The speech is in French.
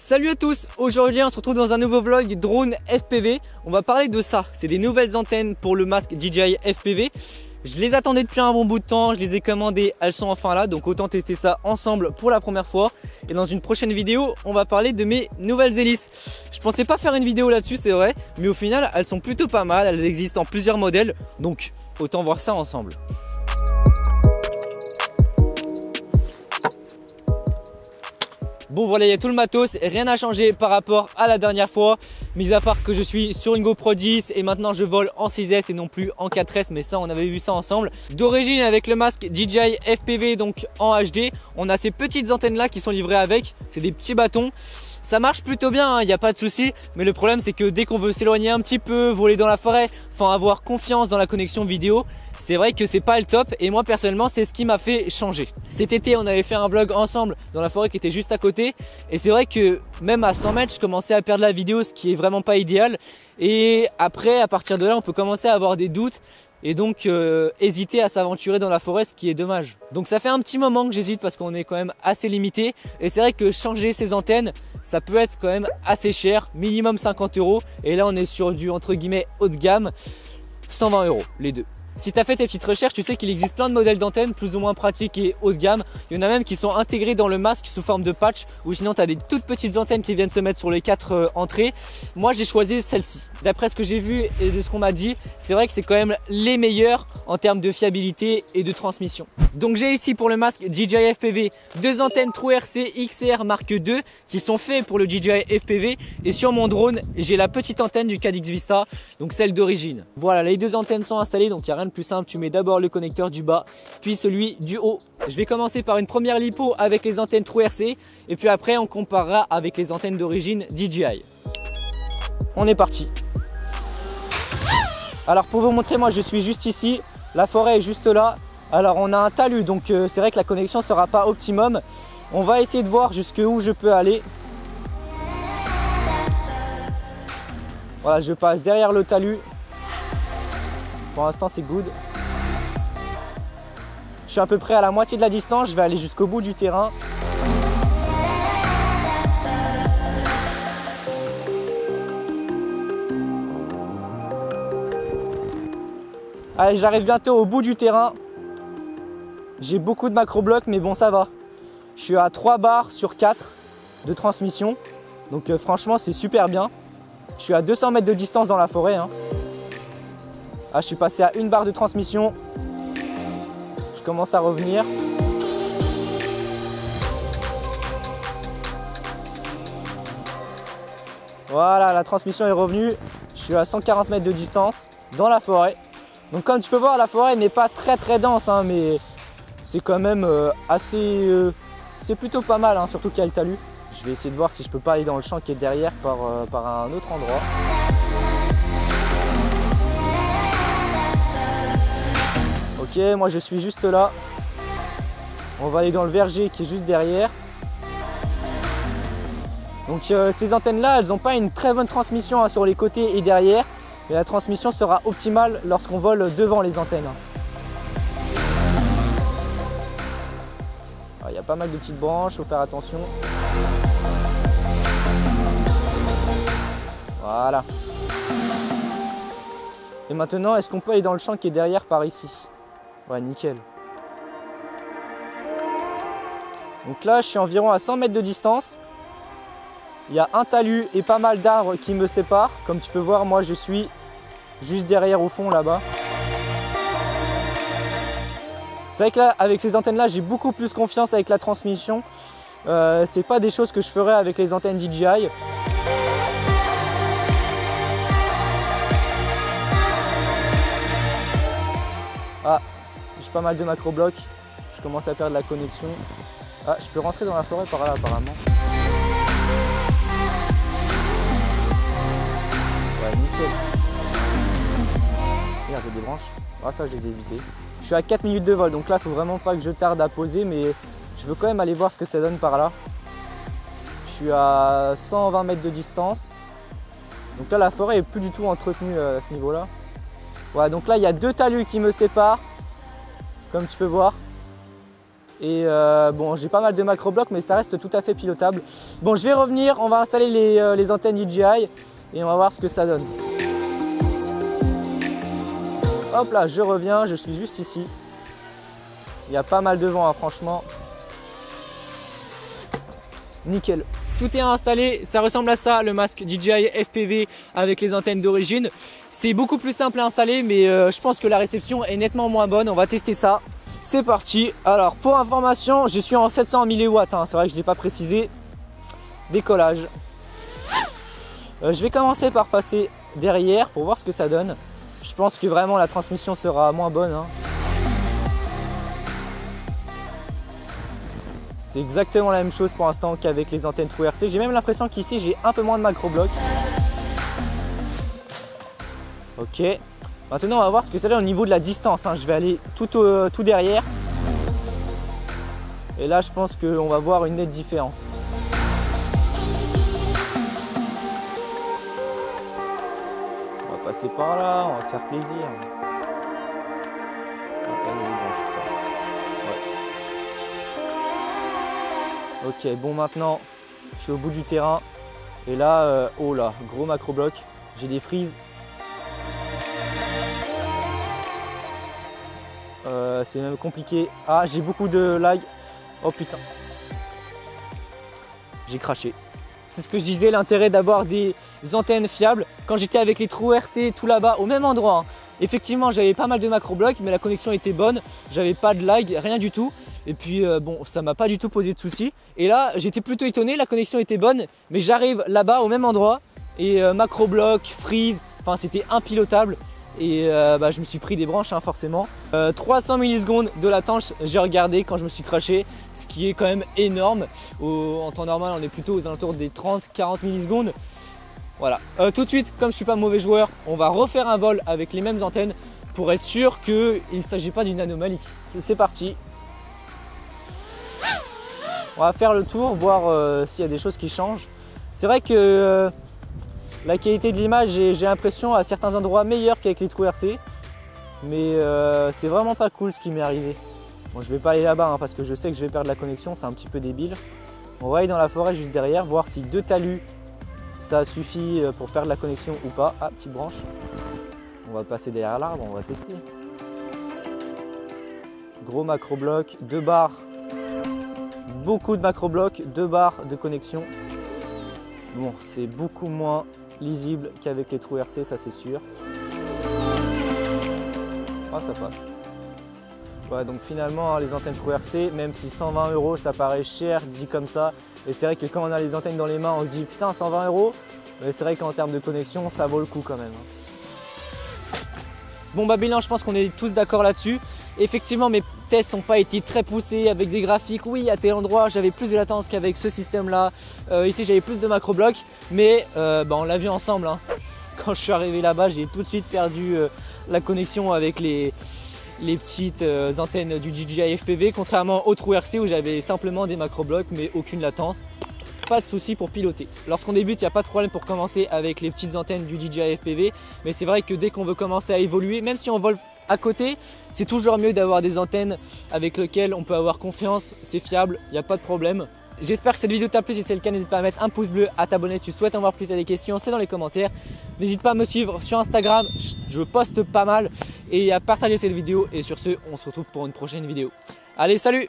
Salut à tous, aujourd'hui on se retrouve dans un nouveau vlog drone FPV. On va parler de ça, c'est des nouvelles antennes pour le masque DJI FPV. Je les attendais depuis un bon bout de temps, je les ai commandées, elles sont enfin là, donc autant tester ça ensemble pour la première fois. Et dans une prochaine vidéo, on va parler de mes nouvelles hélices. Je pensais pas faire une vidéo là-dessus, c'est vrai, mais au final elles sont plutôt pas mal, elles existent en plusieurs modèles, donc autant voir ça ensemble. Bon voilà, il y a tout le matos, rien n'a changé par rapport à la dernière fois, mis à part que je suis sur une GoPro 10 et maintenant je vole en 6S et non plus en 4S, mais ça on avait vu ça ensemble. D'origine avec le masque DJI FPV donc en HD, on a ces petites antennes là qui sont livrées avec, c'est des petits bâtons. Ça marche plutôt bien, il n'y a pas de souci, mais le problème c'est que dès qu'on veut s'éloigner un petit peu, voler dans la forêt, enfin avoir confiance dans la connexion vidéo, c'est vrai que c'est pas le top et moi personnellement c'est ce qui m'a fait changer. Cet été on avait fait un vlog ensemble dans la forêt qui était juste à côté et c'est vrai que même à 100 mètres je commençais à perdre la vidéo, ce qui est vraiment pas idéal. Et après à partir de là on peut commencer à avoir des doutes et donc hésiter à s'aventurer dans la forêt, ce qui est dommage. Donc ça fait un petit moment que j'hésite parce qu'on est quand même assez limité et c'est vrai que changer ces antennes ça peut être quand même assez cher, minimum 50 € et là on est sur du entre guillemets haut de gamme, 120 € les deux. Si tu as fait tes petites recherches, tu sais qu'il existe plein de modèles d'antennes plus ou moins pratiques et haut de gamme. Il y en a même qui sont intégrés dans le masque sous forme de patch ou sinon tu as des toutes petites antennes qui viennent se mettre sur les 4 entrées. Moi j'ai choisi celle-ci. D'après ce que j'ai vu et de ce qu'on m'a dit, c'est vrai que c'est quand même les meilleurs en termes de fiabilité et de transmission. Donc j'ai ici pour le masque DJI FPV deux antennes TrueRC XR Mark II qui sont faits pour le DJI FPV et sur mon drone j'ai la petite antenne du Caddx Vista, donc celle d'origine. Voilà, les deux antennes sont installées, donc il n'y a rien de plus simple, tu mets d'abord le connecteur du bas puis celui du haut. Je vais commencer par une première lipo avec les antennes TrueRC et puis après on comparera avec les antennes d'origine DJI. On est parti. Alors pour vous montrer, moi je suis juste ici, la forêt est juste là. Alors on a un talus donc c'est vrai que la connexion sera pas optimum. On va essayer de voir jusqu'où je peux aller. Voilà, je passe derrière le talus. Pour l'instant c'est good. Je suis à peu près à la moitié de la distance, je vais aller jusqu'au bout du terrain. Allez, j'arrive bientôt au bout du terrain. J'ai beaucoup de macro-blocs mais bon ça va. Je suis à 3 barres sur 4 de transmission. Donc franchement c'est super bien. Je suis à 200 mètres de distance dans la forêt. Ah, je suis passé à une barre de transmission. Je commence à revenir. Voilà, la transmission est revenue. Je suis à 140 mètres de distance dans la forêt. Donc comme tu peux voir, la forêt n'est pas très dense, mais c'est quand même assez... c'est plutôt pas mal, surtout qu'il y a le talus. Je vais essayer de voir si je peux pas aller dans le champ qui est derrière par un autre endroit. Ok, moi je suis juste là. On va aller dans le verger qui est juste derrière. Donc ces antennes là, elles n'ont pas une très bonne transmission sur les côtés et derrière. Et la transmission sera optimale lorsqu'on vole devant les antennes. Il y a pas mal de petites branches, il faut faire attention. Voilà. Et maintenant, est-ce qu'on peut aller dans le champ qui est derrière par ici? Ouais, nickel. Donc là, je suis environ à 100 mètres de distance. Il y a un talus et pas mal d'arbres qui me séparent. Comme tu peux voir, moi je suis juste derrière au fond là-bas. C'est vrai que là, avec ces antennes-là, j'ai beaucoup plus confiance avec la transmission. C'est pas des choses que je ferais avec les antennes DJI. Ah, j'ai pas mal de macro-blocs. Je commence à perdre la connexion. Ah, je peux rentrer dans la forêt par là apparemment. Ouais, nickel. Regarde, j'ai des branches. Ah, ça, je les ai évitées. Je suis à 4 minutes de vol, donc là, il faut vraiment pas que je tarde à poser, mais je veux quand même aller voir ce que ça donne par là. Je suis à 120 mètres de distance. Donc là, la forêt est plus du tout entretenue à ce niveau-là. Voilà, donc là, il y a deux talus qui me séparent, comme tu peux voir. Et bon, j'ai pas mal de macro blocs, mais ça reste tout à fait pilotable. Bon, je vais revenir, on va installer les antennes DJI et on va voir ce que ça donne. Hop là, je reviens, je suis juste ici. Il y a pas mal de vent, hein, franchement. Nickel. Tout est installé, ça ressemble à ça, le masque DJI FPV avec les antennes d'origine. C'est beaucoup plus simple à installer, mais je pense que la réception est nettement moins bonne. On va tester ça. C'est parti. Alors, pour information, je suis en 700 mW, hein. C'est vrai que je ne l'ai pas précisé. Décollage. Je vais commencer par passer derrière pour voir ce que ça donne. Je pense que vraiment la transmission sera moins bonne, hein. C'est exactement la même chose pour l'instant qu'avec les antennes TrueRC. J'ai même l'impression qu'ici j'ai un peu moins de macro blocs. Ok. Maintenant on va voir ce que ça donne au niveau de la distance, hein. Je vais aller tout derrière. Et là je pense qu'on va voir une nette différence. On va passer par là, on va se faire plaisir. Ok, bon maintenant je suis au bout du terrain et là, oh là, gros macro bloc, j'ai des freezes. C'est même compliqué. Ah, j'ai beaucoup de lag. Oh putain. J'ai craché. C'est ce que je disais, l'intérêt d'avoir des antennes fiables. Quand j'étais avec les TrueRC tout là-bas, au même endroit, hein, effectivement, j'avais pas mal de macro blocs, mais la connexion était bonne. J'avais pas de lag, rien du tout. Et puis bon, ça m'a pas du tout posé de soucis. Et là, j'étais plutôt étonné, la connexion était bonne, mais j'arrive là-bas au même endroit et macro bloc, freeze, enfin c'était impilotable. Et je me suis pris des branches, hein, forcément. 300 millisecondes de latence, j'ai regardé quand je me suis crashé, ce qui est quand même énorme. En temps normal, on est plutôt aux alentours des 30-40 millisecondes. Voilà. Tout de suite, comme je suis pas mauvais joueur, on va refaire un vol avec les mêmes antennes pour être sûr qu'il ne s'agit pas d'une anomalie. C'est parti. On va faire le tour, voir s'il y a des choses qui changent. C'est vrai que la qualité de l'image, j'ai l'impression à certains endroits meilleure qu'avec les TrueRC. Mais c'est vraiment pas cool ce qui m'est arrivé. Bon, je vais pas aller là-bas, hein, parce que je sais que je vais perdre la connexion, c'est un petit peu débile. On va aller dans la forêt juste derrière, voir si 2 talus ça suffit pour perdre la connexion ou pas. Ah, petite branche. On va passer derrière l'arbre, on va tester. Gros macro bloc, 2 barres. Beaucoup de macro blocs, 2 barres de connexion. Bon, c'est beaucoup moins lisible qu'avec les TrueRC, ça c'est sûr. Ah, ça passe. Ouais, donc finalement, les antennes TrueRC, même si 120 € ça paraît cher dit comme ça, et c'est vrai que quand on a les antennes dans les mains, on se dit putain 120 €, mais c'est vrai qu'en termes de connexion, ça vaut le coup quand même. Bon bah bilan, je pense qu'on est tous d'accord là-dessus. Effectivement, mes tests n'ont pas été très poussés avec des graphiques. Oui, à tel endroit, j'avais plus de latence qu'avec ce système-là. Ici, j'avais plus de macro blocs, mais on l'a vu ensemble, hein. Quand je suis arrivé là-bas, j'ai tout de suite perdu la connexion avec les petites antennes du DJI FPV, contrairement au TrueRC où j'avais simplement des macro blocs, mais aucune latence. Pas de souci pour piloter. Lorsqu'on débute, il n'y a pas de problème pour commencer avec les petites antennes du DJI FPV, mais c'est vrai que dès qu'on veut commencer à évoluer, même si on vole à côté, c'est toujours mieux d'avoir des antennes avec lesquelles on peut avoir confiance, c'est fiable, il n'y a pas de problème. J'espère que cette vidéo t'a plu, si c'est le cas, n'hésite pas à mettre un pouce bleu, à t'abonner si tu souhaites en voir plus, à des questions, c'est dans les commentaires. N'hésite pas à me suivre sur Instagram, je poste pas mal, et à partager cette vidéo. Et sur ce, on se retrouve pour une prochaine vidéo. Allez, salut!